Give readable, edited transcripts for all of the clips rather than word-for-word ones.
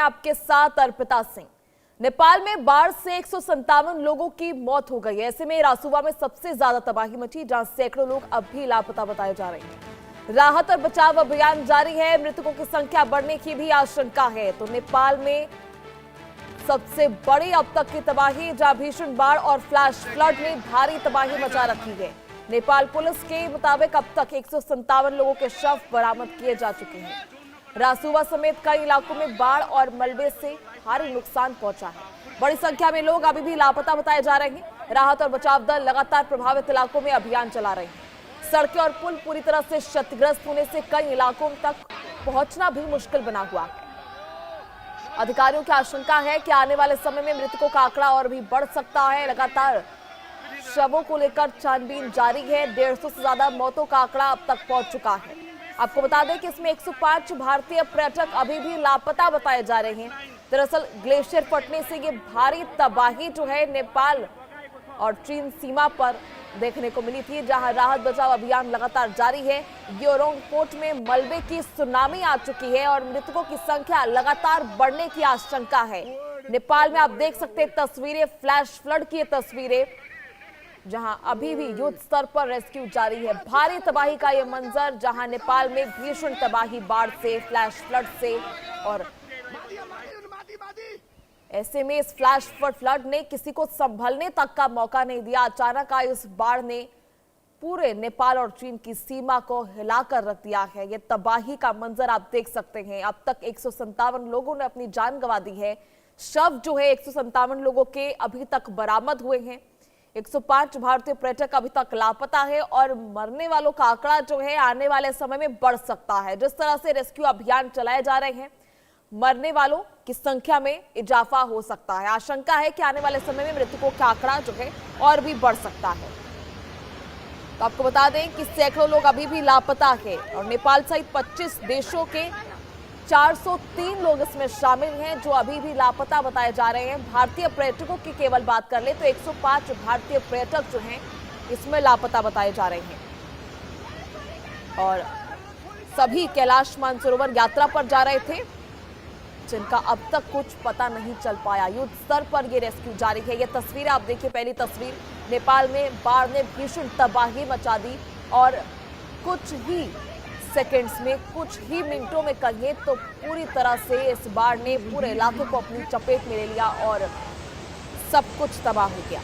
आपके साथ अर्पिता सिंह। नेपाल में बाढ़ से 157 लोगों की मौत हो गई है। ऐसे में रासुवा में सबसे ज्यादा तबाही मची, जहां सैकड़ों लोग अब भी लापता बताए जा रहे हैं। राहत और बचाव अभियान जारी है। मृतकों की संख्या बढ़ने की भी आशंका है। तो नेपाल में सबसे बड़ी अब तक की तबाही, जहां भीषण बाढ़ और फ्लैश फ्लड ने भारी तबाही मचा रखी है। नेपाल पुलिस के मुताबिक अब तक 157 लोगों के शव बरामद किए जा चुके हैं। रासुवा समेत कई इलाकों में बाढ़ और मलबे से भारी नुकसान पहुंचा है। बड़ी संख्या में लोग अभी भी लापता बताए जा रहे हैं। राहत और बचाव दल लगातार प्रभावित इलाकों में अभियान चला रहे हैं। सड़कें और पुल पूरी तरह से क्षतिग्रस्त होने से कई इलाकों तक पहुंचना भी मुश्किल बना हुआ है। अधिकारियों की आशंका है कि आने वाले समय में मृतकों का आंकड़ा और भी बढ़ सकता है। लगातार शवों को लेकर छानबीन जारी है। 150 से ज्यादा मौतों का आंकड़ा अब तक पहुंच चुका है। आपको बता दें कि इसमें 105 भारतीय पर्यटक अभी भी लापता बताए जा रहे हैं। दरअसल ग्लेशियर फटने से ये भारी तबाही जो है नेपाल और चीन सीमा पर देखने को मिली थी, जहां राहत बचाव अभियान लगातार जारी है। ग्योरोंग पोर्ट में मलबे की सुनामी आ चुकी है और मृतकों की संख्या लगातार बढ़ने की आशंका है। नेपाल में आप देख सकते हैं तस्वीरें, फ्लैश फ्लड की तस्वीरें, जहां अभी भी युद्ध स्तर पर रेस्क्यू जारी है। भारी तबाही का यह मंजर, जहां नेपाल में भीषण तबाही बाढ़ से, फ्लैश फ्लड से, और ऐसे में इस फ्लैश फ्लड ने किसी को संभलने तक का मौका नहीं दिया। अचानक आई इस बाढ़ ने पूरे नेपाल और चीन की सीमा को हिलाकर रख दिया है। यह तबाही का मंजर आप देख सकते हैं। अब तक 157 लोगों ने अपनी जान गंवा दी है। शव जो है 157 लोगों के अभी तक बरामद हुए हैं। 105 भारतीय पर्यटक अभी तक लापता है और मरने वालों का आंकड़ा जो है आने वाले समय में बढ़ सकता है। जिस तरह से रेस्क्यू अभियान चलाए जा रहे हैं, मरने वालों की संख्या में इजाफा हो सकता है। आशंका है कि आने वाले समय में मृतकों का आंकड़ा जो है और भी बढ़ सकता है। तो आपको बता दें कि सैकड़ों लोग अभी भी लापता है और नेपाल सहित 25 देशों के 403 लोग इसमें शामिल हैं जो अभी भी लापता बताए जा रहे हैं। भारतीय पर्यटकों की केवल बात कर ले तो 105 भारतीय पर्यटक जो हैं इसमें लापता बताए जा रहे हैं और सभी कैलाश मानसरोवर यात्रा पर जा रहे थे, जिनका अब तक कुछ पता नहीं चल पाया। युद्ध स्तर पर ये रेस्क्यू जारी है। ये तस्वीर आप देखिए, पहली तस्वीर, नेपाल में बाढ़ ने भीषण तबाही मचा दी और कुछ ही सेकंड्स में, कुछ ही मिनटों में कहिए तो पूरी तरह से इस बाढ़ ने पूरे इलाके को अपनी चपेट में ले लिया और सब कुछ तबाह हो गया।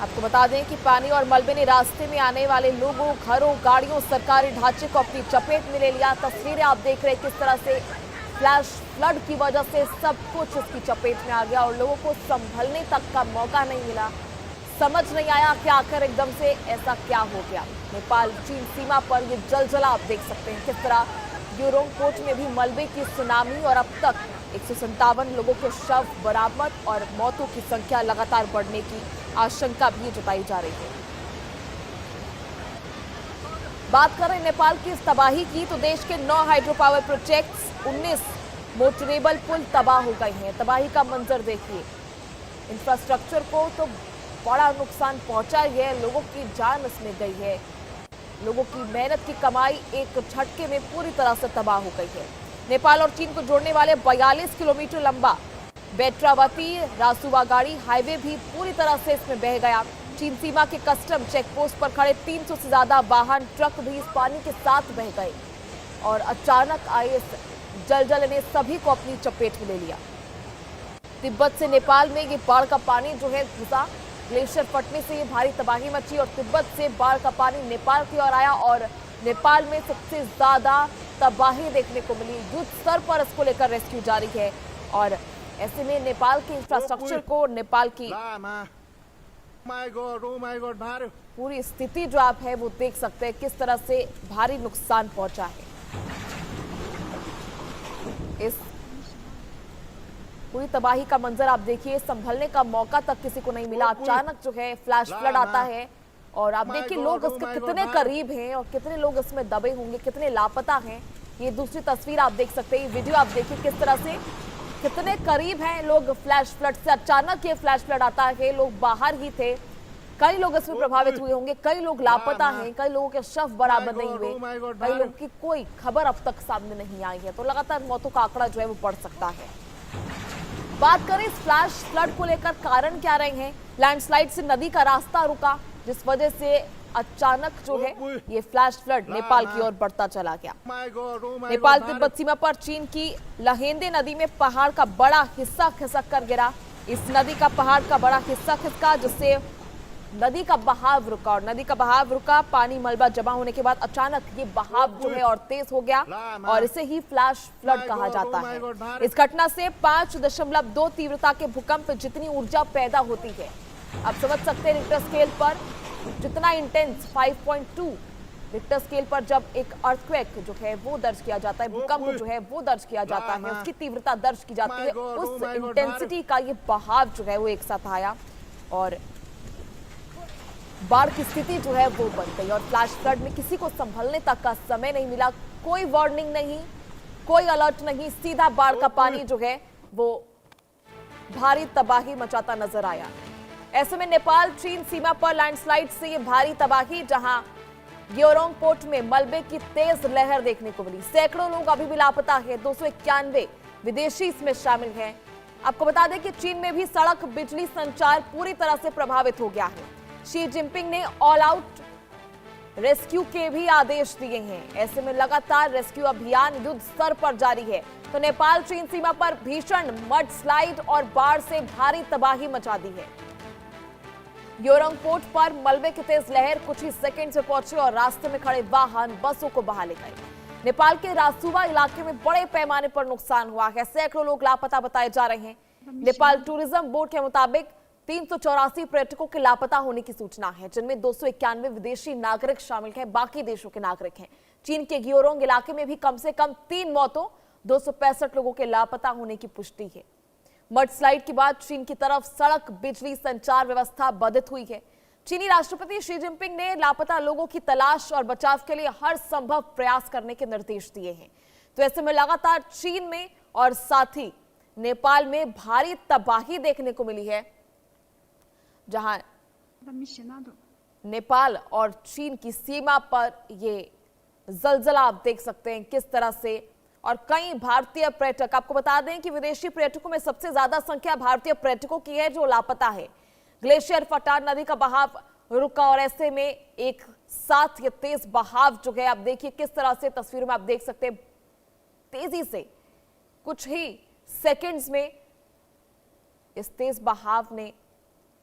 आपको बता दें कि पानी और मलबे ने रास्ते में आने वाले लोगों, घरों, गाड़ियों, सरकारी ढांचे को अपनी चपेट में ले लिया। तस्वीरें आप देख रहे हैं किस तरह से फ्लैश फ्लड की वजह से सब कुछ इसकी चपेट में आ गया और लोगों को संभलने तक का मौका नहीं मिला। समझ नहीं आया कि आखिर एकदम से ऐसा क्या हो गया। नेपाल चीन सीमा पर ये जलजला आप देख सकते हैं किस तरह ग्योरोंग पोर्ट में भी मलबे की सुनामी और अब तक 157 लोगों के शव बरामद और मौतों की संख्या लगातार बढ़ने की आशंका भी जताई जा रही है। बात करें नेपाल की इस तबाही की तो देश के 9 हाइड्रो पावर प्रोजेक्ट्स, 19 मोटरेबल पुल तबाह हो गए हैं। तबाही का मंजर देखिए, इंफ्रास्ट्रक्चर को तो बड़ा नुकसान पहुंचा है, लोगों की जान इसमें गई है, लोगों की मेहनत की कमाई एक झटके में पूरी तरह से तबाह हो गई है। नेपाल और चीन को जोड़ने वाले 42 किलोमीटर लंबा बेट्रावती रासुवा गाड़ी हाईवे भी पूरी तरह से इसमें बह गया। चीन सीमा के कस्टम चेक पोस्ट पर खड़े 300 से ज्यादा वाहन, ट्रक भी इस पानी के साथ बह गए और अचानक आए इस जलजल ने सभी को अपनी चपेट में ले लिया। तिब्बत से नेपाल में ये बाढ़ का पानी जो है घुसा। ग्लेशियर फटने से ये भारी तबाही मची और तिब्बत से बाढ़ का पानी नेपाल की ओर आया और नेपाल में सबसे ज्यादा तबाही देखने को मिली। युद्ध स्तर पर इसको लेकर रेस्क्यू जारी है और ऐसे में नेपाल के इंफ्रास्ट्रक्चर को, नेपाल की पूरी स्थिति जो आप है वो देख सकते हैं किस तरह से भारी नुकसान पहुंचा है। इस पूरी तबाही का मंजर आप देखिए, संभलने का मौका तक किसी को नहीं मिला। अचानक जो है फ्लैश फ्लड आता है और आप देखिए लोग इसके कितने करीब हैं और कितने लोग इसमें दबे होंगे, कितने लापता हैं। ये दूसरी तस्वीर आप देख सकते हैं, वीडियो आप देखिए किस तरह से कितने करीब हैं लोग फ्लैश फ्लड से। अचानक ये फ्लैश फ्लड आता है, लोग बाहर ही थे कई लोग इसमें प्रभावित हुए होंगे, कई लोग लापता हैं, कई लोगों के शव बराबर नहीं हुए, कई लोगों की कोई खबर अब तक सामने नहीं आई है। तो लगातार मौतों का आंकड़ा जो है वो बढ़ सकता है। बात करें इस फ्लैश फ्लड को लेकर, कारण क्या रहे हैं? लैंडस्लाइड से नदी का रास्ता रुका, जिस वजह से अचानक जो है ये फ्लैश फ्लड नेपाल की ओर बढ़ता चला गया। नेपाल तिब्बत सीमा पर चीन की लहेंदे नदी में पहाड़ का बड़ा हिस्सा खिसक कर गिरा। इस नदी का पहाड़ का बड़ा हिस्सा खिसका, जिससे नदी का बहाव रुका, और नदी का बहाव रुका, पानी मलबा जमा होने के बाद अचानक ये बहाव जो है और तेज हो गया, और इसे ही फ्लैश फ्लड कहा जाता है। इस घटना से 5.2 तीव्रता के भूकंप जितनी ऊर्जा पैदा होती है, आप समझ सकते हैं रिक्टर स्केल पर जितना इंटेंस 5.2 रिक्टर स्केल पर जब एक अर्थक्वेक जो है वो दर्ज किया जाता है, भूकंप जो है वो दर्ज किया जाता है, उसकी तीव्रता दर्ज की जाती है, उस इंटेंसिटी का ये बहाव जो है वो एक साथ आया और बाढ़ की स्थिति जो है वो बन गई। और फ्लैश फ्लड में किसी को संभलने तक का समय नहीं मिला, कोई वार्निंग नहीं, कोई अलर्ट नहीं, सीधा बाढ़ का पानी जो है वो भारी तबाही मचाता नजर आया। ऐसे में नेपाल चीन सीमा पर लैंडस्लाइड से ये भारी तबाही, जहां ग्योरोंग पोर्ट में मलबे की तेज लहर देखने को मिली। सैकड़ों लोग अभी भी लापता है, 291 विदेशी इसमें शामिल हैं। आपको बता दें कि चीन में भी सड़क, बिजली, संचार पूरी तरह से प्रभावित हो गया है। शी जिनपिंग ने ऑल आउट रेस्क्यू के भी आदेश दिए हैं। ऐसे में लगातार रेस्क्यू अभियान युद्ध स्तर पर जारी है। तो नेपाल चीन सीमा पर भीषण मड स्लाइड और बाढ़ से भारी तबाही मचा दी है। ग्योरोंग पोर्ट पर मलबे की तेज लहर कुछ ही सेकंड से पहुंची और रास्ते में खड़े वाहन, बसों को बहा ले गए। नेपाल के रासुवा इलाके में बड़े पैमाने पर नुकसान हुआ है, सैकड़ों लोग लापता बताए जा रहे हैं। नेपाल टूरिज्म बोर्ड के मुताबिक 384 पर्यटकों के लापता होने की सूचना है, जिनमें 291 विदेशी नागरिक शामिल हैं, बाकी देशों के नागरिक हैं। चीन के ग्योरोंग इलाके में भी कम से कम 3 मौतों, 265 लोगों के लापता होने की पुष्टि है। मड स्लाइड के बाद चीन की तरफ सड़क, बिजली, संचार व्यवस्था बाधित हुई है। चीनी राष्ट्रपति शी जिनपिंग ने लापता लोगों की तलाश और बचाव के लिए हर संभव प्रयास करने के निर्देश दिए हैं। तो ऐसे में लगातार चीन में और साथ ही नेपाल में भारी तबाही देखने को मिली है, जहां नेपाल और चीन की सीमा पर ये जलजला आप देख सकते हैं किस तरह से। और कई भारतीय पर्यटक, आपको बता दें कि विदेशी पर्यटकों में सबसे ज्यादा संख्या भारतीय पर्यटकों की है जो लापता है। ग्लेशियर फटा, नदी का बहाव रुका और ऐसे में एक साथ ये तेज बहाव जो है, आप देखिए किस तरह से तस्वीरों में आप देख सकते हैं, तेजी से कुछ ही सेकंड्स में इस तेज बहाव ने